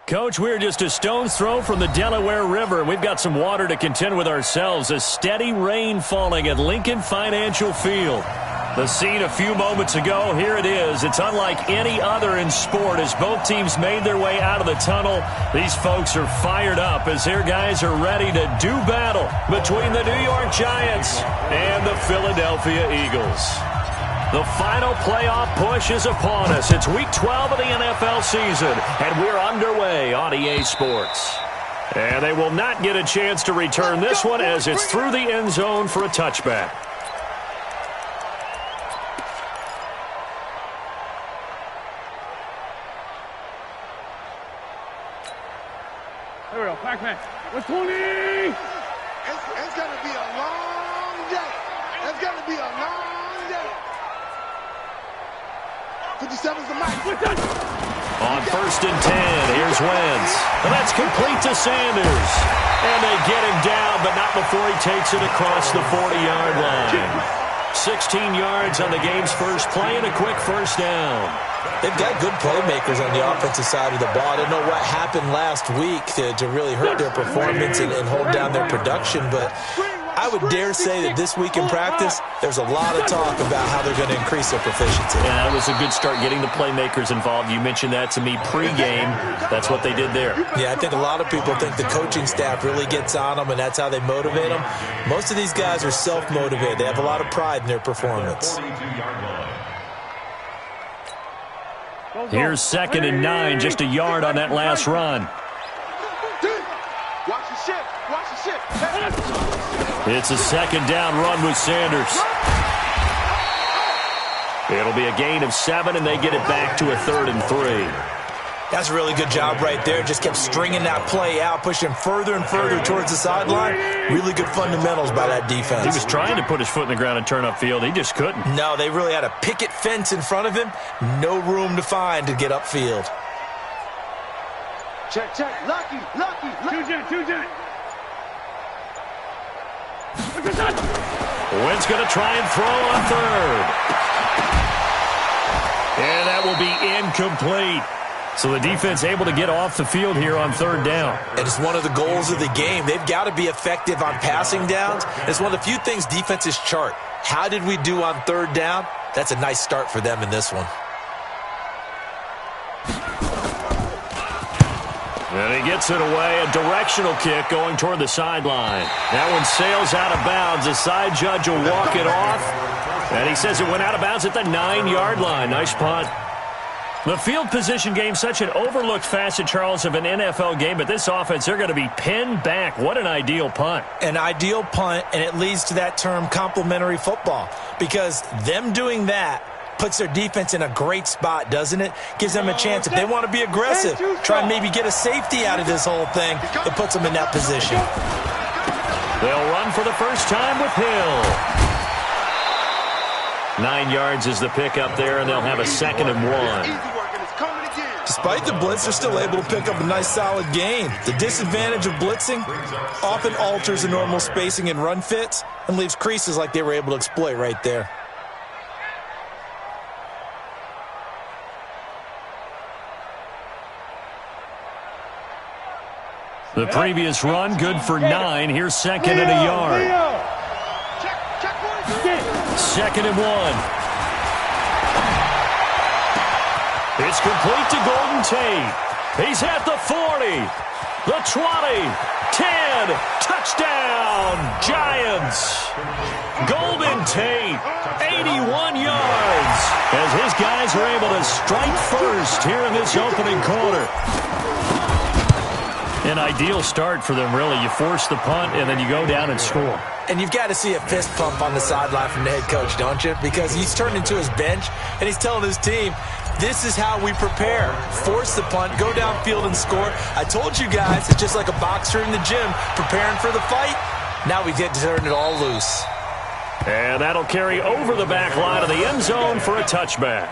Coach, we're just a stone's throw from the Delaware River, and we've got some water to contend with ourselves. A steady rain falling at Lincoln Financial Field. The scene a few moments ago, here it is. It's unlike any other in sport as both teams made their way out of the tunnel. These folks are fired up as their guys are ready to do battle between the New York Giants and the Philadelphia Eagles. The final playoff push is upon us. It's Week 12 of the NFL season, and we're underway on EA Sports. And they will not get a chance to return this one as it's through the end zone for a touchback. There we go, Pac-Man. What's 20? It's going to be a long day. It's going to be a long day. 57's the mic. On 1st and 10, here's Wentz. And that's complete to Sanders. And they get him down, but not before he takes it across the 40-yard line. 16 yards on the game's first play and a quick first down. They've got good playmakers on the offensive side of the ball. I don't know what happened last week to really hurt their performance and hold down their production, but I would dare say that this week in practice, there's a lot of talk about how they're going to increase their proficiency. Yeah, that was a good start getting the playmakers involved. You mentioned that to me pregame. That's what they did there. Yeah, I think a lot of people think the coaching staff really gets on them, and that's how they motivate them. Most of these guys are self-motivated. They have a lot of pride in their performance. Here's 2nd and 9, just a yard on that last run. Watch the shit. Watch the shit. It's a 2nd down run with Sanders. It'll be a gain of 7, and they get it back to a 3rd and 3. That's a really good job right there. Just kept stringing that play out, pushing further and further towards the sideline. Really good fundamentals by that defense. He was trying to put his foot in the ground and turn upfield. He just couldn't. No, they really had a picket fence in front of him. No room to find to get upfield. Check. Lucky. Two jet. Wentz going to try and throw on 3rd. And that will be incomplete. So the defense able to get off the field here on 3rd down. And it's one of the goals of the game. They've got to be effective on passing downs. It's one of the few things defenses chart. How did we do on 3rd down? That's a nice start for them in this one. And he gets it away. A directional kick going toward the sideline. That one sails out of bounds. The side judge will walk it off. And he says it went out of bounds at the 9-yard line. Nice punt. The field position game, such an overlooked facet, Charles, of an NFL game, but this offense, they're going to be pinned back. What an ideal punt. An ideal punt, and it leads to that term complementary football, because them doing that puts their defense in a great spot, doesn't it? Gives them a chance. If they want to be aggressive, try and maybe get a safety out of this whole thing, it puts them in that position. They'll run for the first time with Hill. 9 yards is the pickup there, and they'll have a 2nd and 1. Despite the blitz, they're still able to pick up a nice, solid gain. The disadvantage of blitzing often alters the normal spacing and run fits and leaves creases like they were able to exploit right there. The previous run, good for 9. Here's 2nd and a yard. 2nd and 1. It's complete to Golden Tate. He's at the 40, the 20, 10, touchdown, Giants. Golden Tate, 81 yards, as his guys are able to strike first here in this opening quarter. An ideal start for them, really. You force the punt, and then you go down and score. And you've got to see a fist pump on the sideline from the head coach, don't you? Because he's turned into his bench, and he's telling his team, this is how we prepare. Force the punt, go downfield and score. I told you guys, it's just like a boxer in the gym preparing for the fight. Now we get to turn it all loose. And that'll carry over the back line of the end zone for a touchback.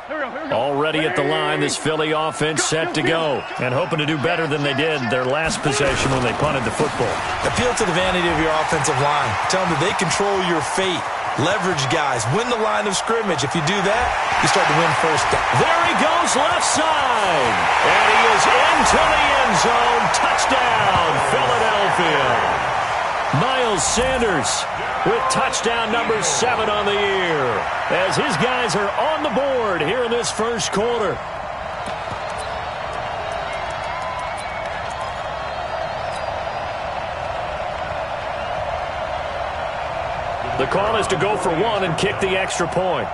Already at the line, this Philly offense set to go. And hoping to do better than they did their last possession when they punted the football. Appeal to the vanity of your offensive line. Tell them that they control your fate. Leverage guys. Win the line of scrimmage. If you do that, you start to win first down. There he goes left side. And he is into the end zone. Touchdown, Philadelphia. Miles Sanders with touchdown number 7 on the year as his guys are on the board here in this first quarter. The call is to go for 1 and kick the extra point.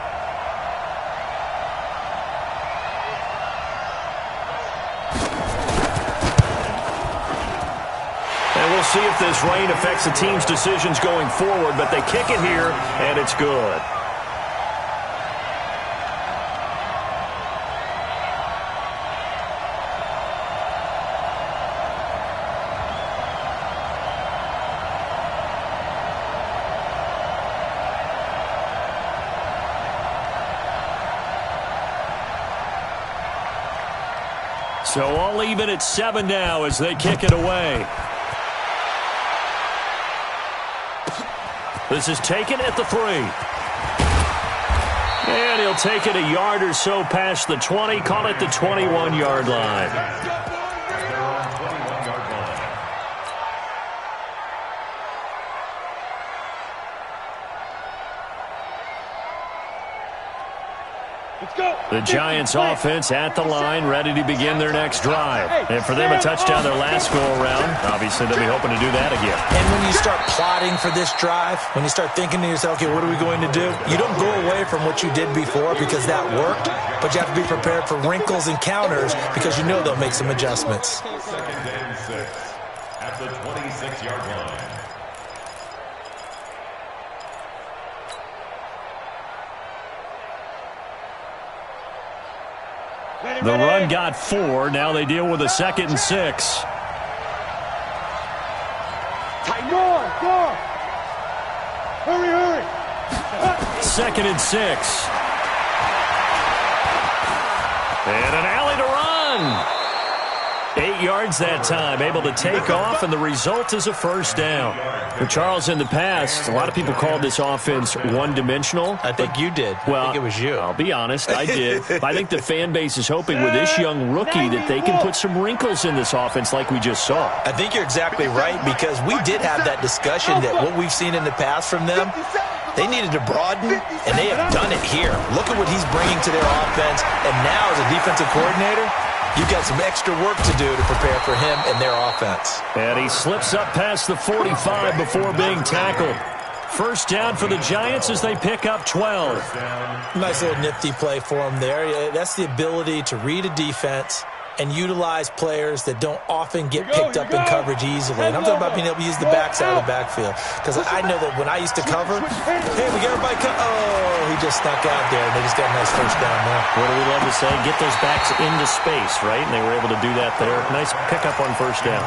And we'll see if this rain affects the team's decisions going forward, but they kick it here, and it's good. So all even at 7 now as they kick it away. This is taken at the 3. And he'll take it a yard or so past the 20, call it the 21-yard line. The Giants offense at the line, ready to begin their next drive. And for them, a touchdown their last go-around. Obviously, they'll be hoping to do that again. And when you start plotting for this drive, when you start thinking to yourself, okay, what are we going to do? You don't go away from what you did before because that worked, but you have to be prepared for wrinkles and counters because you know they'll make some adjustments. 2nd and 6 at the 26-yard line. The run got 4. Now they deal with a 2nd and 6. Hurry. 2nd and 6. And an alley to run. 8 yards that time, able to take off, and the result is a first down. For Charles, in the past, a lot of people called this offense one-dimensional. I think you did. Well, I think it was you. I'll be honest, I did. I think the fan base is hoping with this young rookie that they can put some wrinkles in this offense like we just saw. I think you're exactly right because we did have that discussion that what we've seen in the past from them, they needed to broaden, and they have done it here. Look at what he's bringing to their offense, and now as a defensive coordinator, you've got some extra work to do to prepare for him and their offense. And he slips up past the 45 before being tackled. First down for the Giants as they pick up 12. Nice little nifty play for him there. That's the ability to read a defense and utilize players that don't often get picked up in coverage easily. And I'm talking about being able to use the backside of the backfield. Because I know that when I used to cover, hey, we got everybody oh, he just snuck out there, and they just got a nice first down there. What do we love to say? Get those backs into space, right? And they were able to do that there. Nice pickup on first down.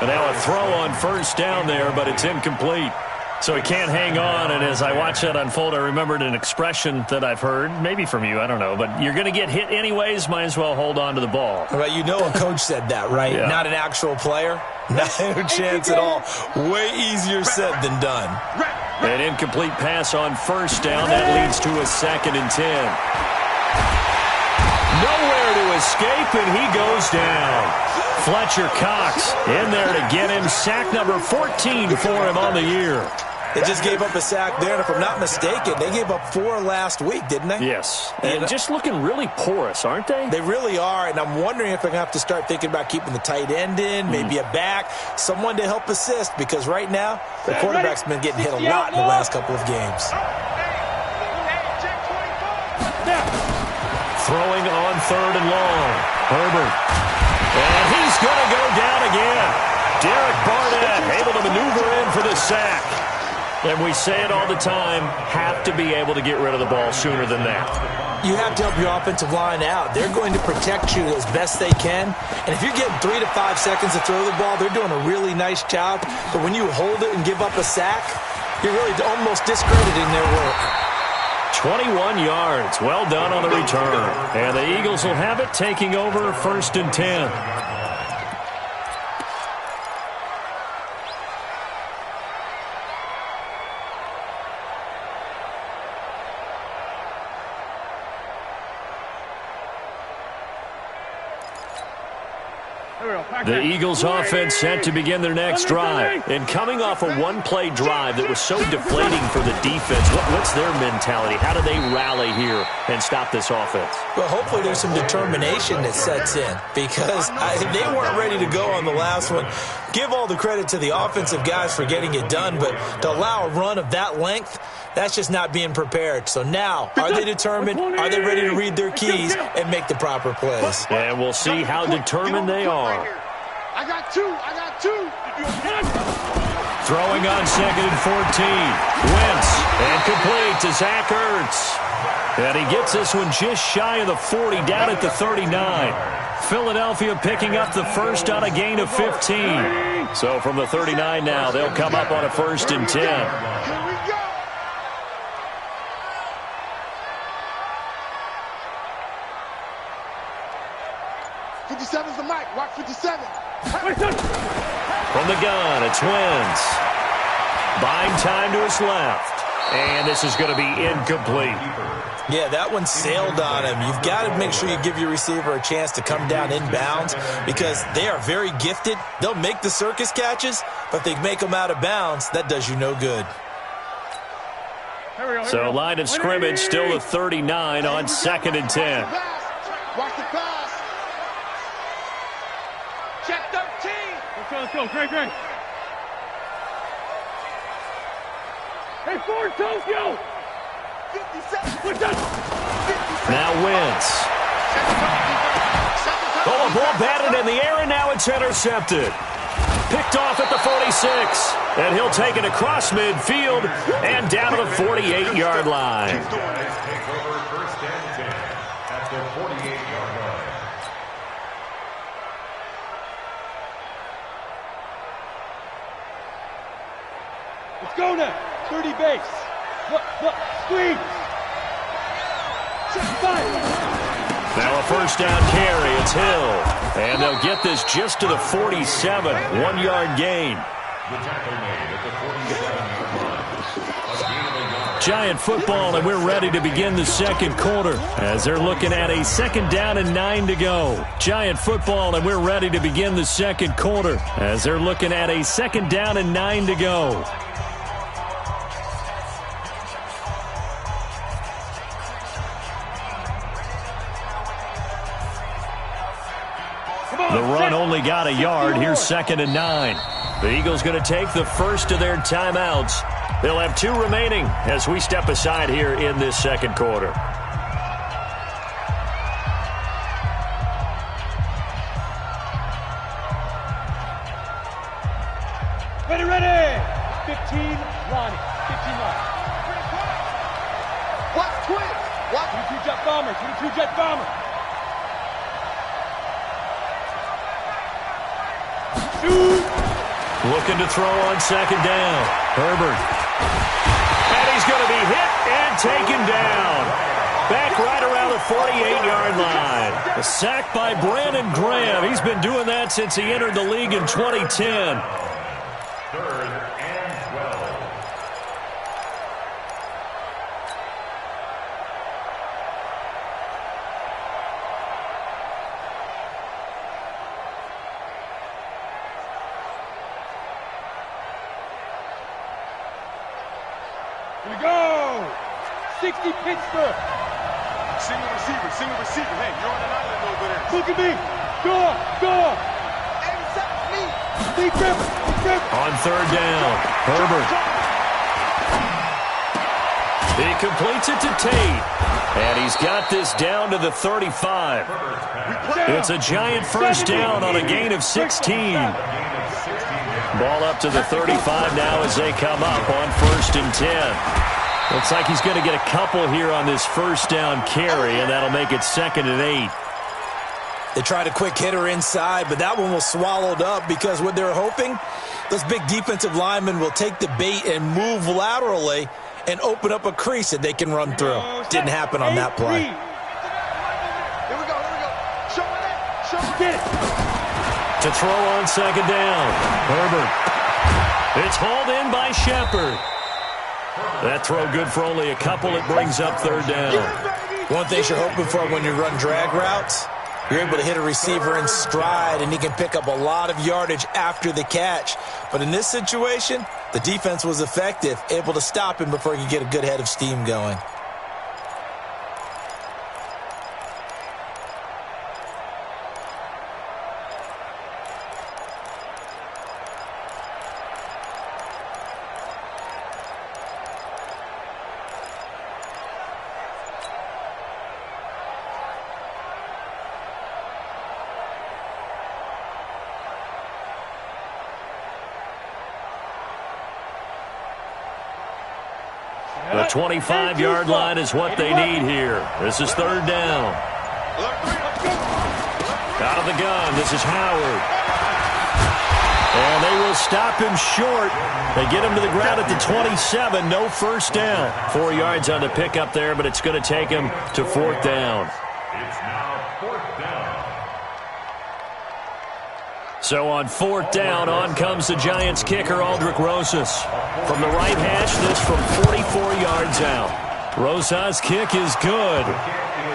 And now a throw on first down there, but it's incomplete. So he can't hang on, and as I watch that unfold, I remembered an expression that I've heard, maybe from you, I don't know, but you're going to get hit anyways, might as well hold on to the ball. Well, you know a coach said that, right? Yeah. Not an actual player. No chance at all. Way easier said than done. An incomplete pass on first down. That leads to a 2nd and 10. Nowhere to escape, and he goes down. Fletcher Cox in there to get him. Sack number 14 for him on the year. They just gave up a sack there, and if I'm not mistaken, they gave up 4 last week, didn't they? Yes. And just looking really porous, aren't they? They really are, and I'm wondering if they're going to have to start thinking about keeping the tight end in, maybe a back, someone to help assist, because right now, the quarterback's been getting hit a lot in the last couple of games. Throwing on 3rd and long. Herbert. And he's going to go down again. Derek Barnett able to maneuver in for the sack. And we say it all the time, have to be able to get rid of the ball sooner than that. You have to help your offensive line out. They're going to protect you as best they can. And if you're getting 3 to 5 seconds to throw the ball, they're doing a really nice job. But when you hold it and give up a sack, you're really almost discrediting their work. 21 yards. Well done on the return. And the Eagles will have it, taking over 1st and 10. The Eagles offense set to begin their next drive. And coming off a one-play drive that was so deflating for the defense, what's their mentality? How do they rally here and stop this offense? Well, hopefully there's some determination that sets in because they weren't ready to go on the last one. Give all the credit to the offensive guys for getting it done, but to allow a run of that length, that's just not being prepared. So now, are they determined? Are they ready to read their keys and make the proper plays? And we'll see how determined they are. I got two. Throwing on 2nd and 14. Wentz, and complete to Zach Ertz. And he gets this one just shy of the 40, down at the 39. Philadelphia picking up the first on a gain of 15. So from the 39 now, they'll come up on a 1st and 10. Here we go. '57's the mic. Watch 57. From the gun, it's Wentz. Buying time to his left. And this is going to be incomplete. Yeah, that one sailed on him. You've got to make sure you give your receiver a chance to come down inbounds because they are very gifted. They'll make the circus catches, but if they make them out of bounds, that does you no good. So line of scrimmage still the 39 on 2nd and 10. Watch the pass. Check 13. Let's go. Great. Hey, Ford, Tokyo. 57. Now Wentz. Oh, a ball batted in the air, and now it's intercepted. Picked off at the 46. And he'll take it across midfield and down to the 48-yard line. Take over 1st and 10 at the 48-yard line. Let's go now. 30 base. Look, squeeze. Check 5. Now a 1st down carry. It's Hill. And they'll get this just to the 47. 1-yard gain. The tackle made at the 47-yard line. A gain of a yard. Giant football, and we're ready to begin the 2nd quarter as they're looking at a 2nd down and 9 to go. Giant football, and we're ready to begin the 2nd quarter as they're looking at a 2nd down and 9 to go. The run only got a yard. Here's 2nd and 9. The Eagles going to take the first of their timeouts. They'll have 2 remaining as we step aside here in this 2nd quarter. Ready. 15, Lonnie. 15 Lonnie. Watch twins. Watch 22 jet bomber. 22 jet bomber. Looking to throw on 2nd down. Herbert. And he's going to be hit and taken down. Back right around the 48-yard line. A sack by Brandon Graham. He's been doing that since he entered the league in 2010. 3rd and 12. Here we go. 60 Pittsburgh. single receiver. Hey, you're on an island over there. Look at me. Go. Deep grip. On 3rd down, Herbert. He completes it to Tate. And he's got this down to the 35. It's a giant 1st down on a gain of 16. Ball up to the 35 now as they come up on 1st and 10. Looks like he's going to get a couple here on this 1st down carry, and that'll make it 2nd and 8. They tried a quick hitter inside, but that one was swallowed up because what they're hoping, those big defensive linemen will take the bait and move laterally and open up a crease that they can run through. Didn't happen on that play. Here we go. Show it. Get it. To throw on second down. Herbert. It's hauled in by Shepard. That throw good for only a couple. It brings up third down. One thing you're hoping for when you run drag routes, you're able to hit a receiver in stride, and he can pick up a lot of yardage after the catch. But in this situation, the defense was effective, able to stop him before he could get a good head of steam going. The 25-yard line is what they need here. This is third down. Out of the gun, this is Howard. And they will stop him short. They get him to the ground at the 27. No first down. 4 yards on the pickup there, but it's going to take him to fourth down. It's now fourth down. So on fourth down, on comes the Giants kicker, Aldrick Rosas. From the right hash, this from 44 yards out. Rosas' kick is good.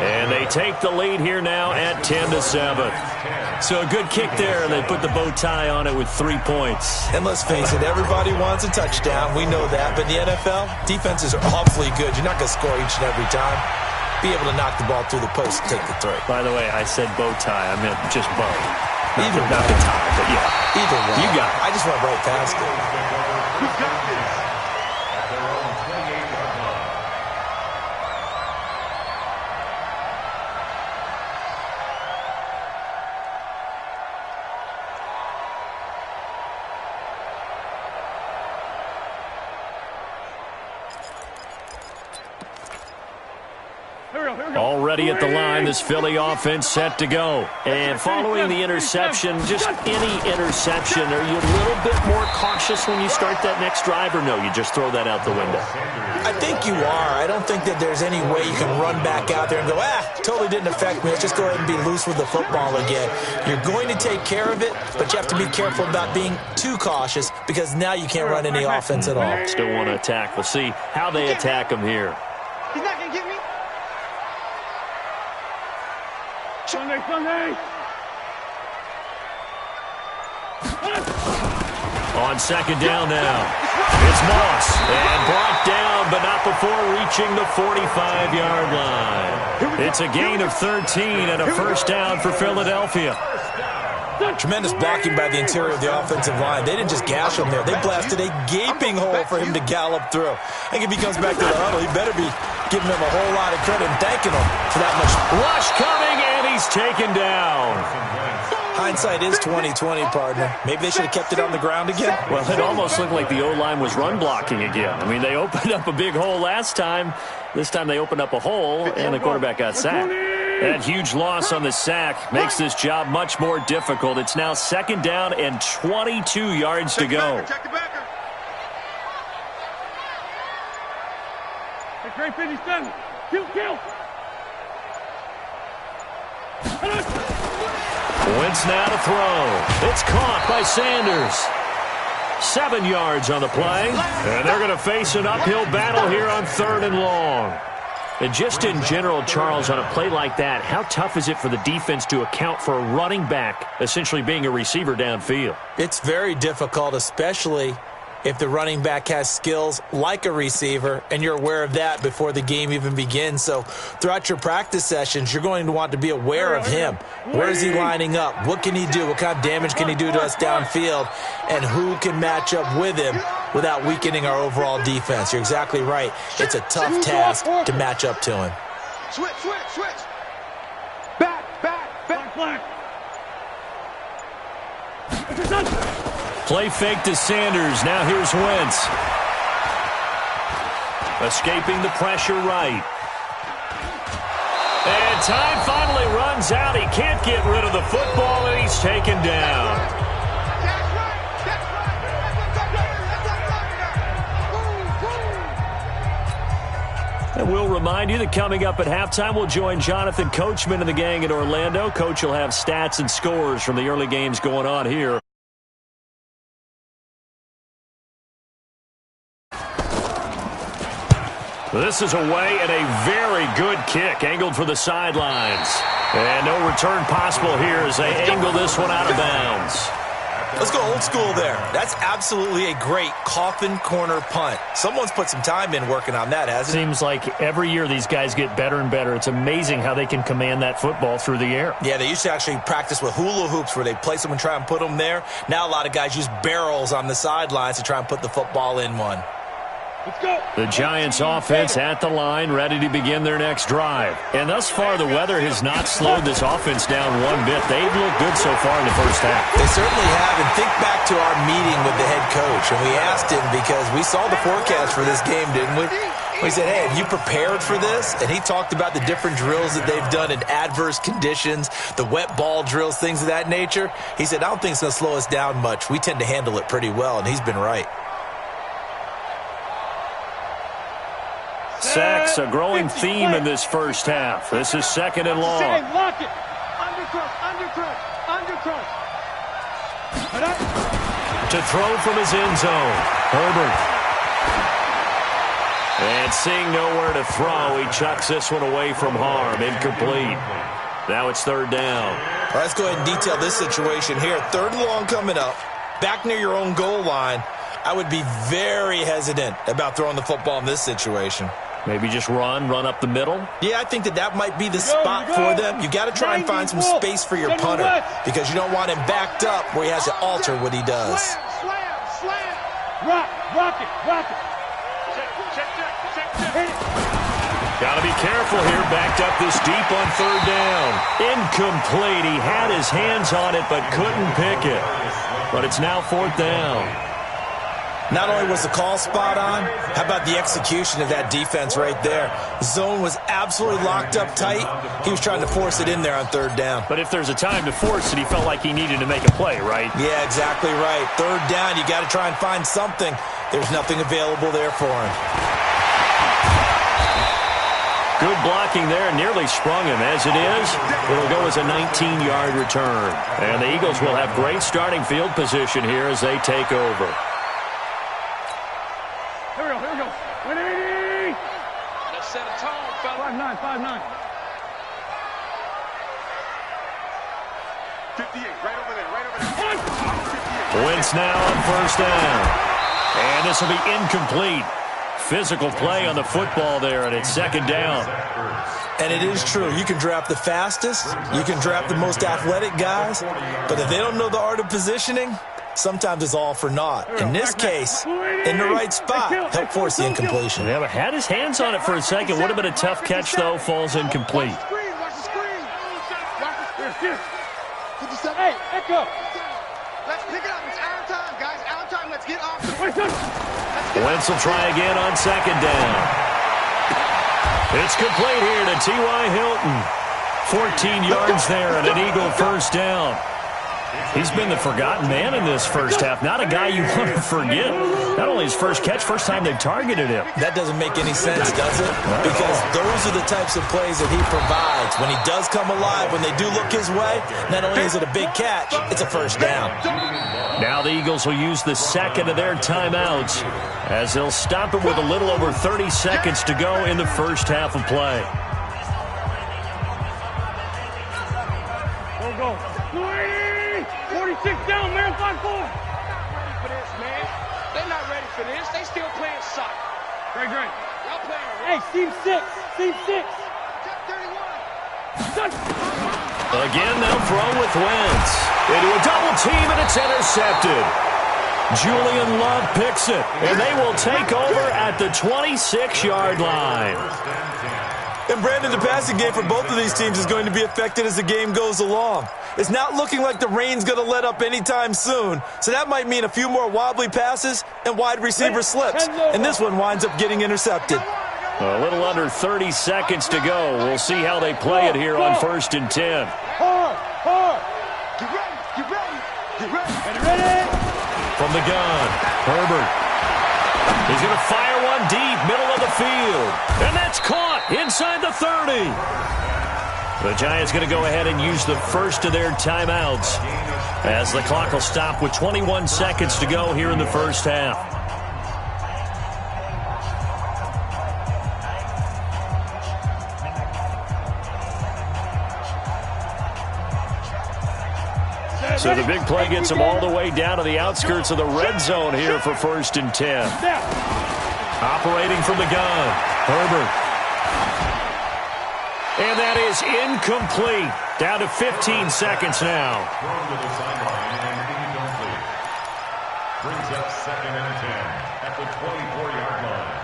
And they take the lead here now at 10-7. So a good kick there, and they put the bow tie on it with 3 points. And let's face it, everybody wants a touchdown. We know that. But in the NFL, defenses are awfully good. You're not going to score each and every time. Be able to knock the ball through the post and take the throw. By the way, I said bow tie. I meant just bow. Either not the tie, but yeah. Either way. You got it. I just went right past it. You got this. At their own 28-yard line. Already at the line, this Philly offense set to go. And following the interception, just any interception, are you a little bit more cautious when you start that next drive, or no, you just throw that out the window? I think you are. I don't think that there's any way you can run back out there and go, totally didn't affect me. Let's just go ahead and be loose with the football again. You're going to take care of it, but you have to be careful about being too cautious because now you can't run any offense at all. Still want to attack. We'll see how they attack him here. He's not going to get me. Sunday. On second down now. It's Moss. And brought down, but not before reaching the 45-yard line. It's a gain of 13 and a first down for Philadelphia. Tremendous blocking by the interior of the offensive line. They didn't just gash him there. They blasted a gaping hole for him to gallop through. I think if he comes back to the huddle, he better be giving him a whole lot of credit and thanking him for that much. Rush coming, and he's taken down. Hindsight is 20/20, partner. Maybe they should have kept it on the ground again. Well, it almost looked like the O-line was run blocking again. I mean, they opened up a big hole last time. This time they opened up a hole, and the quarterback got sacked. That huge loss on the sack makes this job much more difficult. It's now second down and 22 yards to go. Check the backer. Great 57. Kill. Wentz now to throw. It's caught by Sanders. 7 yards on the play. And they're going to face an uphill battle here on third and long. And just in general, Charles, on a play like that, how tough is it for the defense to account for a running back essentially being a receiver downfield? It's very difficult, especially if the running back has skills like a receiver, and you're aware of that before the game even begins. So throughout your practice sessions, you're going to want to be aware of him. Where is he lining up? What can he do? What kind of damage can he do to us downfield? And who can match up with him without weakening our overall defense? You're exactly right. It's a tough task to match up to him. Switch. Back. Play fake to Sanders. Now here's Wentz. Escaping the pressure right. And time finally runs out. He can't get rid of the football, and he's taken down. And we'll remind you that coming up at halftime, we'll join Jonathan Coachman and the gang in Orlando. Coach will have stats and scores from the early games going on here. This is away and a very good kick, angled for the sidelines. And no return possible here as they angle this one out of bounds. Let's go old school there. That's absolutely a great coffin corner punt. Someone's put some time in working on that, hasn't it? Seems like every year these guys get better and better. It's amazing how they can command that football through the air. Yeah, they used to actually practice with hula hoops where they place them and try and put them there. Now a lot of guys use barrels on the sidelines to try and put the football in one. Let's go. The Giants offense at the line, ready to begin their next drive. And thus far, the weather has not slowed this offense down one bit. They've looked good so far in the first half. They certainly have. And think back to our meeting with the head coach. And we asked him because we saw the forecast for this game, didn't we? We said, hey, have you prepared for this? And he talked about the different drills that they've done in adverse conditions, the wet ball drills, things of that nature. He said, I don't think it's going to slow us down much. We tend to handle it pretty well, and he's been right. Sacks, a growing theme in this first half. This is second and long. Lock it. Undercrush, undercrush, undercrush. To throw from his end zone, Herbert. And seeing nowhere to throw, he chucks this one away from harm. Incomplete. Now it's third down. All right, let's go ahead and detail this situation here. Third and long coming up. Back near your own goal line. I would be very hesitant about throwing the football in this situation. Maybe just run up the middle? Yeah, I think that might be the spot for them. You got to try and find some space for your punter because you don't want him backed up where he has to alter what he does. Slam. Rock it. Check. Got to be careful here. Backed up this deep on third down. Incomplete. He had his hands on it but couldn't pick it. But it's now fourth down. Not only was the call spot on, how about the execution of that defense right there? Zone was absolutely locked up tight. He was trying to force it in there on third down. But if there's a time to force it, he felt like he needed to make a play, right? Yeah, exactly right. Third down, you got to try and find something. There's nothing available there for him. Good blocking there, nearly sprung him. As it is, it'll go as a 19-yard return. And the Eagles will have great starting field position here as they take over. Here we go. 180. Let's set a tone, fella. 5'9". 58, right over there. Wentz now on first down. And this will be incomplete. Physical play on the football there, and it's second down. And it is true. You can draft the fastest. You can draft the most athletic guys. But if they don't know the art of positioning, sometimes it's all for naught. In this case, in the right spot, help force the incompletion. Yeah, but had his hands on it for a second. Would have been a tough catch, though. Falls incomplete. Watch the screen. Hey, Echo. Let's pick it up. It's our time, guys. Our time. Let's get off. Wentz will try again on second down. It's complete here to T.Y. Hilton. 14 yards there and an Eagle first down. He's been the forgotten man in this first half. Not a guy you want to forget. Not only his first catch, first time they've targeted him. That doesn't make any sense, does it? Because those are the types of plays that he provides. When he does come alive, when they do look his way, not only is it a big catch, it's a first down. Now the Eagles will use the second of their timeouts as they'll stop it with a little over 30 seconds to go in the first half of play. Go. 46 down, man. 5-4. Ready for this, man. They're not ready for this. They still playing soccer. Great. Y'all playing Hey, team 6. Team 6. Check 31. Again, they'll throw with Wentz. Into a double team, and it's intercepted. Julian Love picks it, and they will take over at the 26-yard line. And Brandon, the passing game for both of these teams is going to be affected as the game goes along. It's not looking like the rain's going to let up anytime soon, so that might mean a few more wobbly passes and wide receiver slips. And this one winds up getting intercepted. A little under 30 seconds to go. We'll see how they play it here on 1st and 10. Hard. Get ready. From the gun, Herbert. He's going to fire one one deep, middle of the field. And that's caught inside the 30. The Giants going to go ahead and use the first of their timeouts as the clock will stop with 21 seconds to go here in the first half. So the big play gets them all the way down to the outskirts of the red zone here for 1st and 10. Operating from the gun, Herbert. And that is incomplete. Down to 15 seconds now. Thrown to the sideline and incomplete. Brings up 2nd and 10 at the 24-yard line.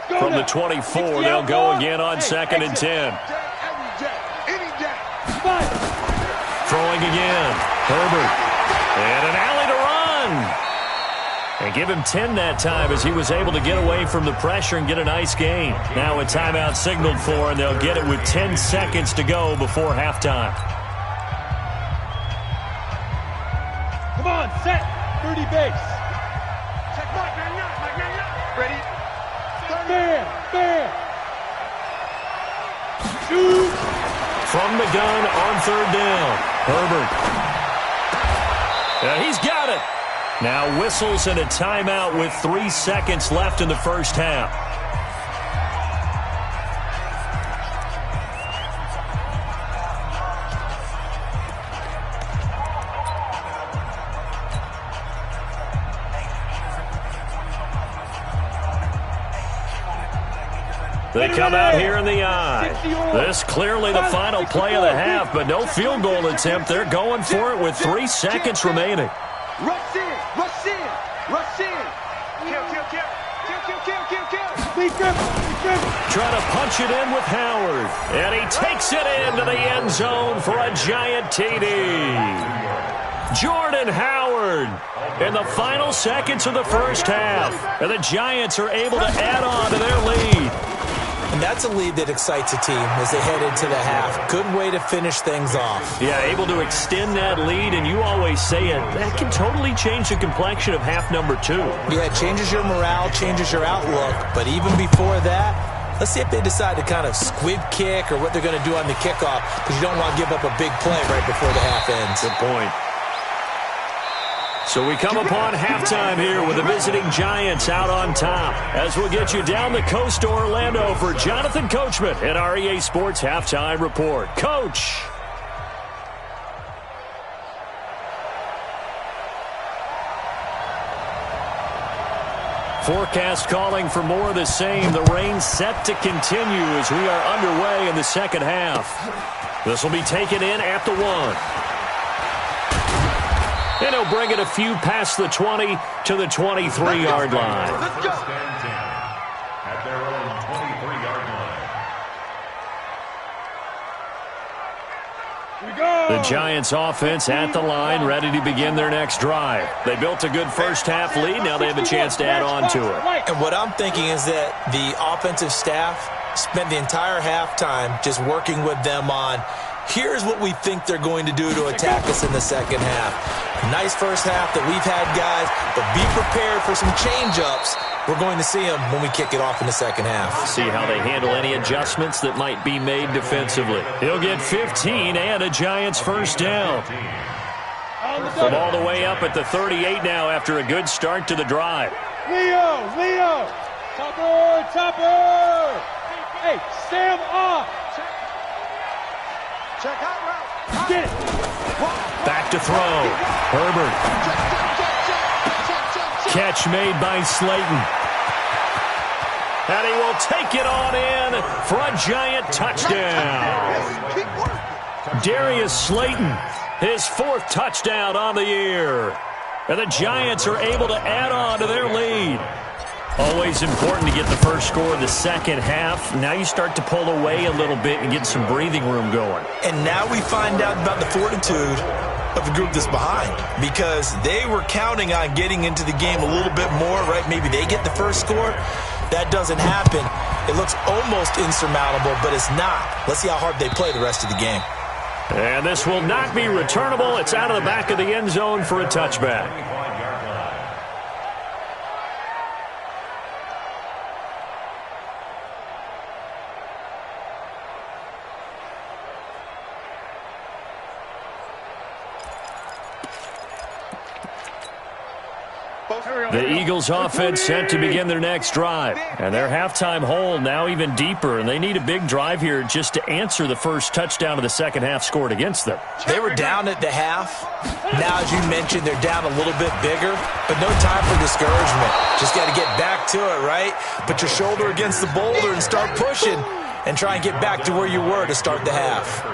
From the 24, they'll go again on 2nd and 10. Throwing again. Herbert. And an alley to run. And give him 10 that time as he was able to get away from the pressure and get a nice gain. Now a timeout signaled for, and they'll get it with 10 seconds to go before halftime. Come on, set. 30 base. Check mark. Ready? Bam, bam. Shoot. From the gun on 3rd down. Herbert. He's got it. Now whistles and a timeout with 3 seconds left in the first half. They come out here in the eye. This clearly the final play of the half, but no field goal attempt. They're going for it with 3 seconds remaining. Rush in, rush in, rush in. Kill. Trying to punch it in with Howard. And he takes it into the end zone for a giant TD. Jordan Howard in the final seconds of the first half. And the Giants are able to add on to their lead. And that's a lead that excites a team as they head into the half. Good way to finish things off. Yeah, able to extend that lead, and you always say it, that can totally change the complexion of half number 2. Yeah, it changes your morale, changes your outlook. But even before that, let's see if they decide to kind of squib kick or what they're going to do on the kickoff, because you don't want to give up a big play right before the half ends. Good point. So we come upon halftime here with the visiting Giants out on top, as we'll get you down the coast to Orlando for Jonathan Coachman at our EA Sports Halftime Report. Coach. Forecast calling for more of the same. The rain set to continue as we are underway in the second half. This will be taken in at the 1. And he'll bring it a few past the 20 to the 23-yard line. Let's go. At their own 23-yard line. Here we go. The Giants offense at the line, ready to begin their next drive. They built a good first half lead. Now they have a chance to add on to it. And what I'm thinking is that the offensive staff spent the entire halftime just working with them on, here's what we think they're going to do to attack us in the second half. Nice first half that we've had, guys, but be prepared for some change-ups. We're going to see them when we kick it off in the second half. See how they handle any adjustments that might be made defensively. He'll get 15 and a Giants first down. From all the way up at the 38 now after a good start to the drive. Leo. Topper. Hey, Sam off. Check out route. Get it. Back to throw. Herbert. Catch made by Slayton. And he will take it on in for a giant touchdown. Darius Slayton, his 4th touchdown on the year. And the Giants are able to add on to their lead. Always important to get the first score of the second half. Now you start to pull away a little bit and get some breathing room going. And now we find out about the fortitude of the group that's behind, because they were counting on getting into the game a little bit more, right? Maybe they get the first score. that doesn't happen, it looks almost insurmountable, but it's not. Let's see how hard they play the rest of the game. And this will not be returnable. It's out of the back of the end zone for a touchback. The Eagles offense set to begin their next drive. And their halftime hole now even deeper. And they need a big drive here just to answer the first touchdown of the second half scored against them. They were down at the half. Now, as you mentioned, they're down a little bit bigger. But no time for discouragement. Just got to get back to it, right? Put your shoulder against the boulder and start pushing. And try and get back to where you were to start the half.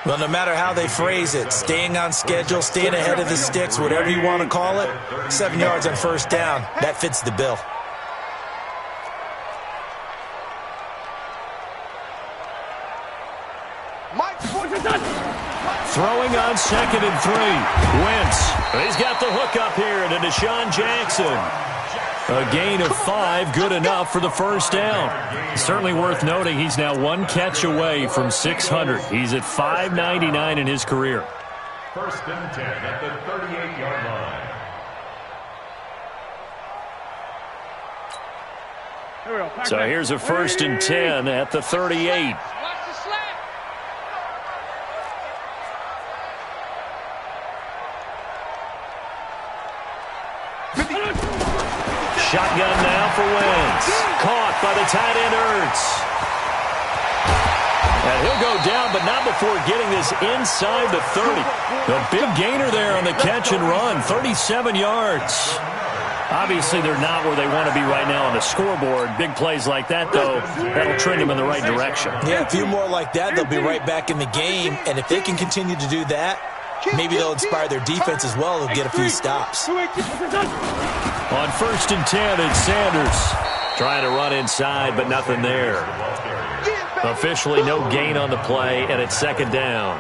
Well, no matter how they phrase it, staying on schedule, staying ahead of the sticks, whatever you want to call it, 7 yards on first down, that fits the bill. Throwing on 2nd and 3. Wentz. He's got the hook up here to Deshaun Jackson. A gain of 5, good enough for the first down. Certainly worth noting he's now 1 catch away from 600. He's at 599 in his career. 1st and 10 at the 38-yard line. So here's a 1st and 10 at the 38. Shotgun now for Wentz. Caught by the tight end Ertz. And he'll go down, but not before getting this inside the 30. The big gainer there on the catch and run, 37 yards. Obviously, they're not where they want to be right now on the scoreboard. Big plays like that, though, that'll trend them in the right direction. Yeah, a few more like that, they'll be right back in the game. And if they can continue to do that, maybe they'll inspire their defense as well. They'll get a few stops. On 1st and 10, it's Sanders. Trying to run inside, but nothing there. Officially no gain on the play, and it's 2nd down.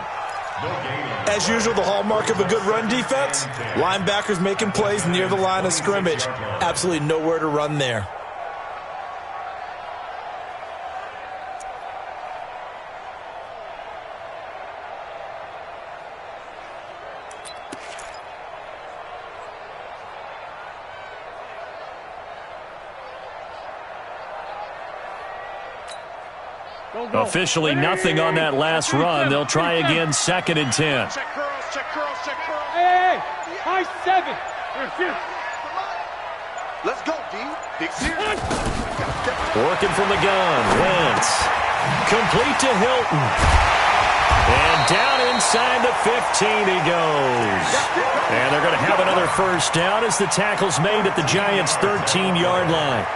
As usual, the hallmark of a good run defense, linebackers making plays near the line of scrimmage. Absolutely nowhere to run there. Officially nothing on that last run. They'll try again, 2nd and 10. Check curls. Hey, high 7. Let's go, D. Big series. Working from the gun. Wentz. Complete to Hilton. And down inside the 15 he goes. And they're going to have another first down as the tackle's made at the Giants' 13-yard line.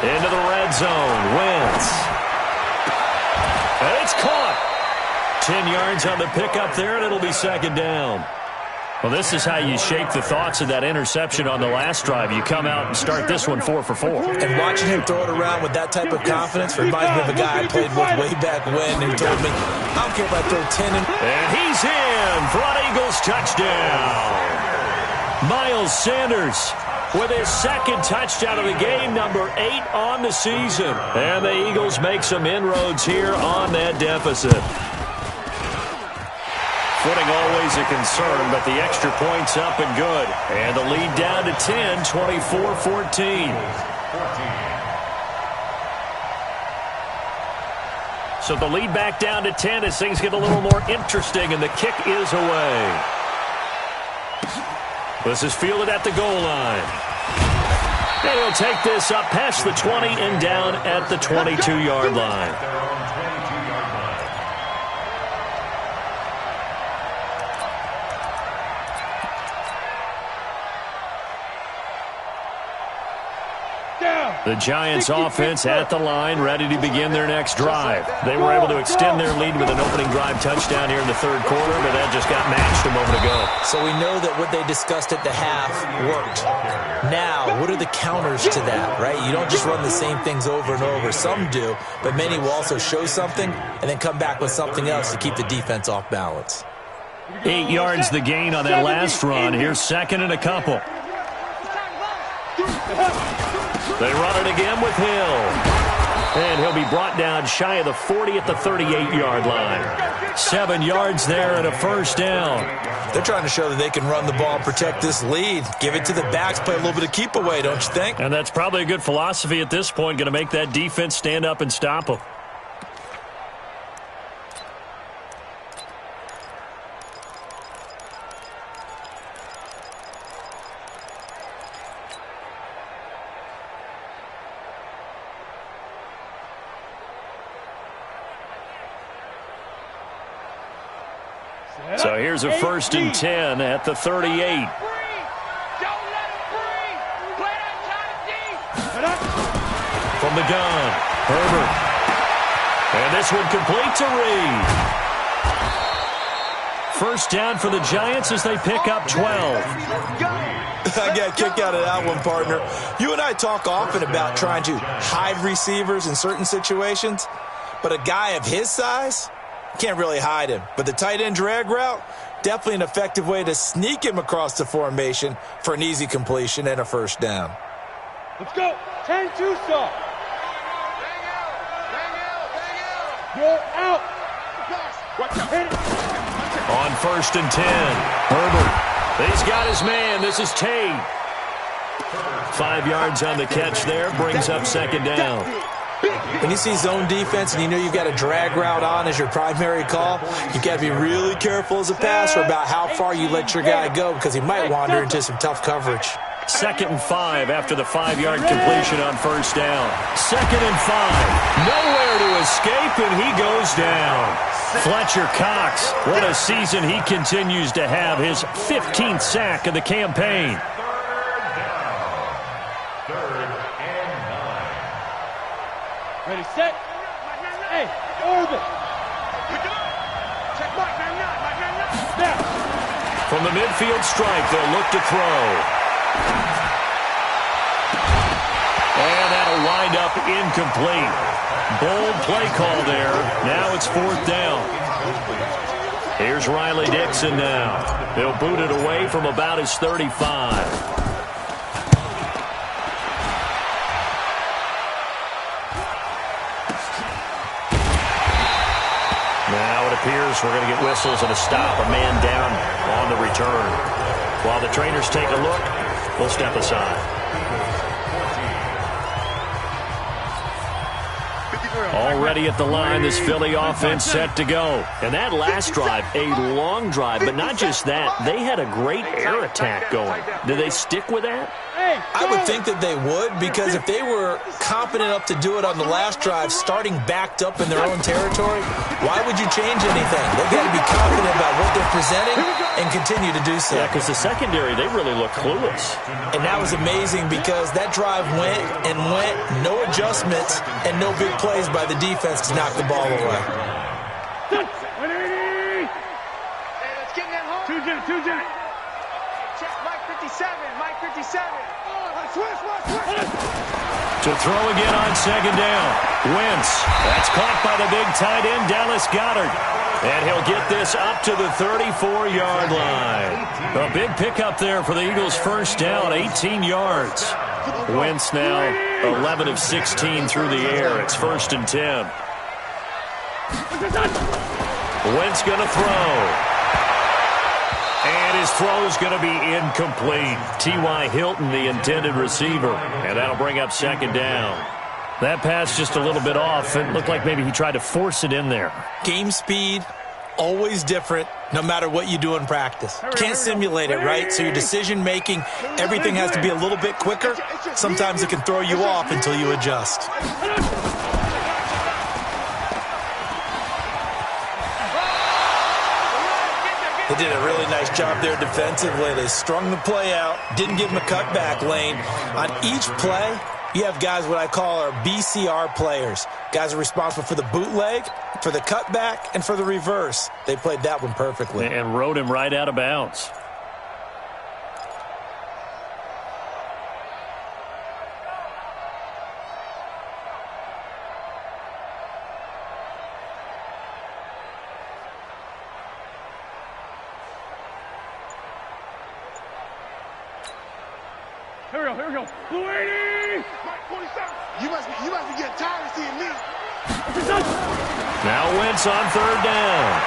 Into the red zone. Wentz. And it's caught. 10 yards on the pickup there, and it'll be 2nd down. Well, this is how you shake the thoughts of that interception on the last drive. You come out and start this one 4 for 4. And watching him throw it around with that type of confidence reminds me of a guy I played with way back when who told me, I don't care if I throw 10 in. And he's in for an Eagles touchdown. Miles Sanders with his 2nd touchdown of the game, number 8 on the season. And the Eagles make some inroads here on that deficit. Footing always a concern, but the extra point's up and good. And the lead down to 10, 24-14. So the lead back down to 10 as things get a little more interesting, and the kick is away. This is fielded at the goal line. And he'll take this up past the 20 and down at the 22-yard line. The Giants offense at the line, ready to begin their next drive. They were able to extend their lead with an opening drive touchdown here in the 3rd quarter, but that just got matched a moment ago. So we know that what they discussed at the half worked. Now, what are the counters to that, right? You don't just run the same things over and over. Some do, but many will also show something and then come back with something else to keep the defense off balance. 8 yards the gain on that last run. Here's second and a couple. They run it again with Hill. And he'll be brought down shy of the 40 at the 38-yard line. 7 yards there and a first down. They're trying to show that they can run the ball, protect this lead. Give it to the backs, play a little bit of keep away, don't you think? And that's probably a good philosophy at this point, going to make that defense stand up and stop them. So here's a first and 10 at the 38. From the gun, Herbert. And this one complete to Reed. First down for the Giants as they pick up 12. I got a kick out of that one, partner. You and I talk often about trying to hide receivers in certain situations, but a guy of his size can't really hide him. But the tight end drag route, definitely an effective way to sneak him across the formation for an easy completion and a first down. Let's go. 10-2 stop. You're out. On first and 10, Herbert. He's got his man. This is Tate. 5 yards on the catch there. Brings up second down. When you see zone defense and you know you've got a drag route on as your primary call, you've got to be really careful as a passer about how far you let your guy go because he might wander into some tough coverage. 2nd and 5 after the 5-yard completion on first down. 2nd and 5. Nowhere to escape, and he goes down. Fletcher Cox, what a season he continues to have. His 15th sack of the campaign. Ready, set. Hey, orbit. Now. From the midfield stripe, they'll look to throw. And that'll wind up incomplete. Bold play call there. Now it's 4th down. Here's Riley Dixon now. They'll boot it away from about his 35. Appears we're going to get whistles and a stop, a man down on the return. While the trainers take a look, we'll step aside. Already at the line, this Philly offense set to go. And that last drive, a long drive, but not just that. They had a great air attack going. Do they stick with that? I would think that they would, because if they were confident enough to do it on the last drive, starting backed up in their own territory, why would you change anything? They've got to be confident about what they're presenting and continue to do so. Yeah, because the secondary, they really look clueless. And that was amazing because that drive went and went, no adjustments, and no big plays by the defense to knock the ball away. Hey, let's get that home. Two jet. Check Mike 57, Mike 57. Switch. To throw again on second down. Wentz. That's caught by the big tight end, Dallas Goedert. And he'll get this up to the 34-yard line. A big pickup there for the Eagles' first down, 18 yards. Wentz now 11 of 16 through the air. It's 1st and 10. Wentz going to throw. And his throw is going to be incomplete. T.Y. Hilton, the intended receiver. And that'll bring up second down. That pass just a little bit off. It looked like maybe he tried to force it in there. Game speed, always different, no matter what you do in practice. You can't simulate it, right? So your decision-making, everything has to be a little bit quicker. Sometimes it can throw you off until you adjust. They did a really nice job there defensively. They strung the play out, didn't give him a cutback lane. On each play, you have guys what I call our BCR players. Guys are responsible for the bootleg, for the cutback, and for the reverse. They played that one perfectly. And rode him right out of bounds. Here we go. Blue 80! Mike 47. You must be getting tired of seeing me. Now Wentz on third down.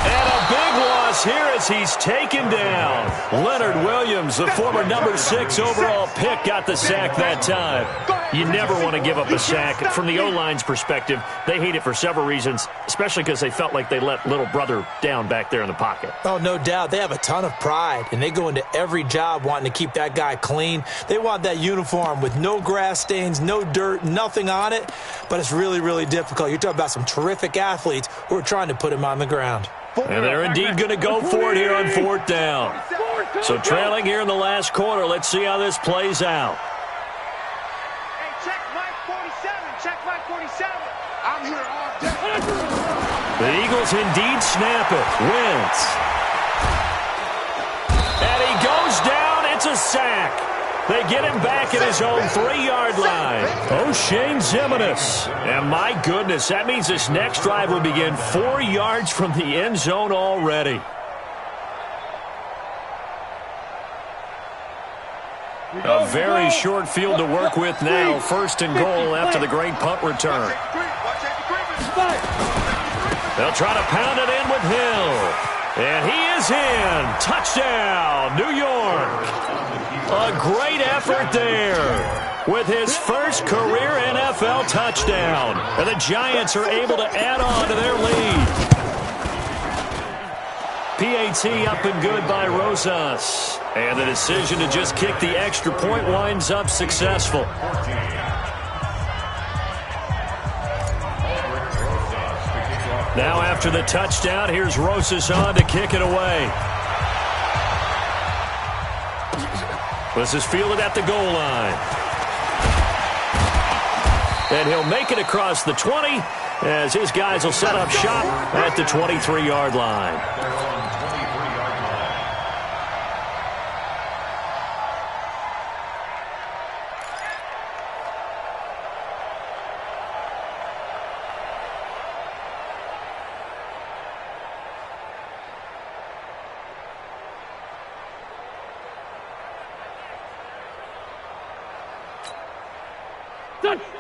And a big loss here as he's taken down. Leonard Williams, the former number 6 overall pick, got the sack that time. You never want to give up a sack. From the O-line's perspective, they hate it for several reasons, especially because they felt like they let little brother down back there in the pocket. Oh, no doubt. They have a ton of pride, and they go into every job wanting to keep that guy clean. They want that uniform with no grass stains, no dirt, nothing on it, but it's really, really difficult. You're talking about some terrific athletes who are trying to put him on the ground. And they're indeed going to go for it here on fourth down. So trailing here in the last quarter. Let's see how this plays out. Hey, check Mike 47. Check Mike 47. I'm here all day. The Eagles indeed snap it. Wentz. And he goes down. It's a sack. They get him back at his own 3-yard line. O'Shane Ximines. And my goodness, that means this next drive will begin 4 yards from the end zone already. A very short field to work with now. First and goal after the great punt return. They'll try to pound it in with Hill. And he is in. Touchdown, New York. A great effort there with his first career NFL touchdown. And the Giants are able to add on to their lead. PAT up and good by Rosas. And the decision to just kick the extra point winds up successful. Now after the touchdown, here's Rosas on to kick it away. This is fielded at the goal line. And he'll make it across the 20 as his guys will set up shop at the 23-yard line.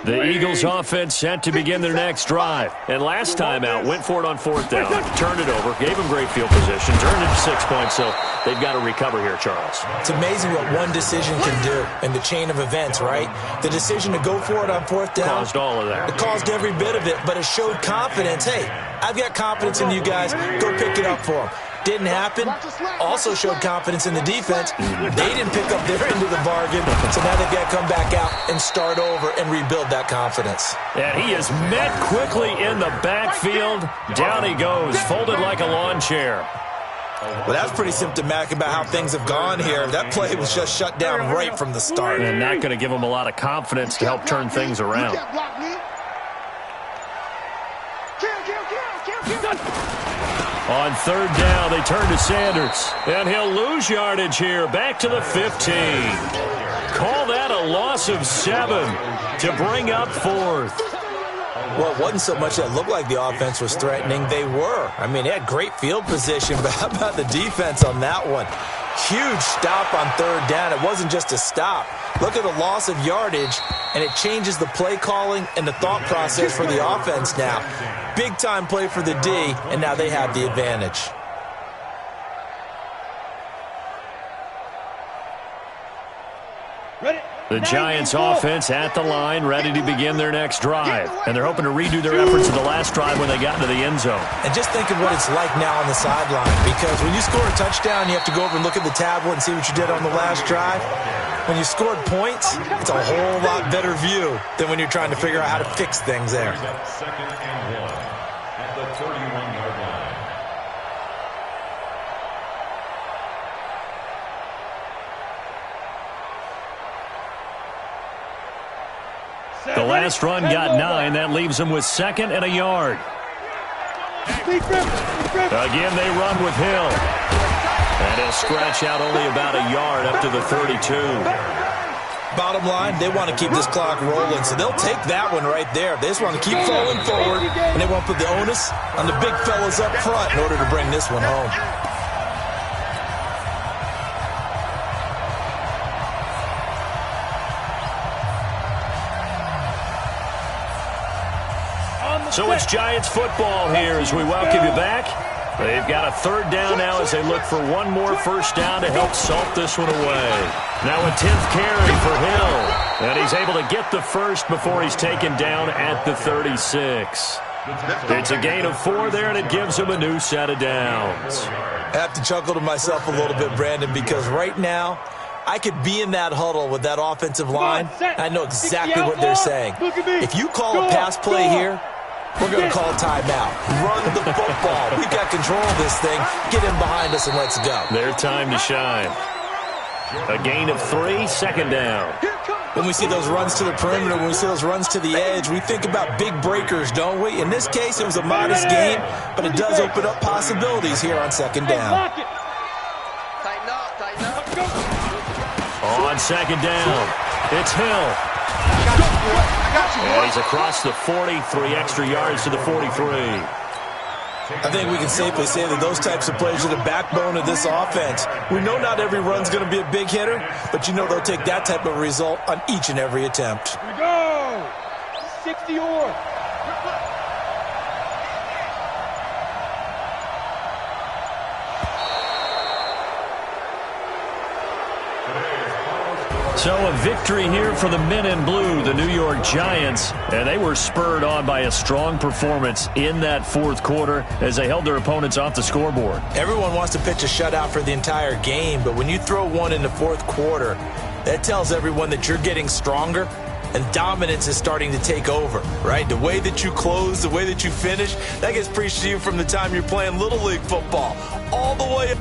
The Eagles offense set to begin their next drive. And last time out, went for it on fourth down, turned it over, gave them great field position, turned it to 6 points, so they've got to recover here, Charles. It's amazing what one decision can do in the chain of events, right? The decision to go for it on fourth down. Caused all of that. It caused every bit of it, but it showed confidence. Hey, I've got confidence in you guys. Go pick it up for them. Didn't happen. Also showed confidence in the defense. They didn't pick up their end of the bargain, so now they've got to come back out and start over and rebuild that confidence. And he is met quickly in the backfield. Down he goes, folded like a lawn chair. Well, that's pretty symptomatic about how things have gone here. That play was just shut down right from the start. And not going to give him a lot of confidence to help turn things around. On third down, they turn to Sanders. And he'll lose yardage here, back to the 15. Call that a loss of 7 to bring up fourth. Well, it wasn't so much that it looked like the offense was threatening. They were. I mean, they had great field position, but how about the defense on that one? Huge stop on third down. It wasn't just a stop. Look at the loss of yardage, and it changes the play calling and the thought process for the offense now. Big-time play for the D, and now they have the advantage. The Giants offense at the line, ready to begin their next drive. And they're hoping to redo their efforts of the last drive when they got into the end zone. And just think of what it's like now on the sideline, because when you score a touchdown, you have to go over and look at the tablet and see what you did on the last drive. When you scored points, it's a whole lot better view than when you're trying to figure out how to fix things there. Second and 1 at the 31-yard line. The last run got 9. That leaves them with 2nd and a yard. Again, they run with Hill. And he'll scratch out only about a yard up to the 32. Bottom line, they want to keep this clock rolling, so they'll take that one right there. They just want to keep falling forward, and they won't put the onus on the big fellas up front in order to bring this one home. So it's Giants football here as we welcome you back. They've got a third down now as they look for one more first down to help salt this one away. Now a 10th carry for Hill. And he's able to get the first before he's taken down at the 36. It's a gain of 4 there, and it gives him a new set of downs. I have to chuckle to myself a little bit, Brandon, because right now I could be in that huddle with that offensive line. I know exactly what they're saying. If you call a pass play here, we're going to call a timeout. Run the football. We've got control of this thing. Get him behind us and let's go. Their time to shine. A gain of 3, second down. When we see those runs to the perimeter, when we see those runs to the edge, we think about big breakers, don't we? In this case, it was a modest gain, but it does open up possibilities here on second down. Tighten up, tighten up. On second down, it's Hill. And he's across the 40, 3 extra yards to the 43. I think we can safely say that those types of plays are the backbone of this offense. We know not every run's going to be a big hitter, but you know they'll take that type of result on each and every attempt. Here we go. 60 or. So a victory here for the men in blue, the New York Giants, and they were spurred on by a strong performance in that fourth quarter as they held their opponents off the scoreboard. Everyone wants to pitch a shutout for the entire game, but when you throw one in the fourth quarter, that tells everyone that you're getting stronger and dominance is starting to take over, right? The way that you close, the way that you finish, that gets preached to you from the time you're playing Little League football all the way up.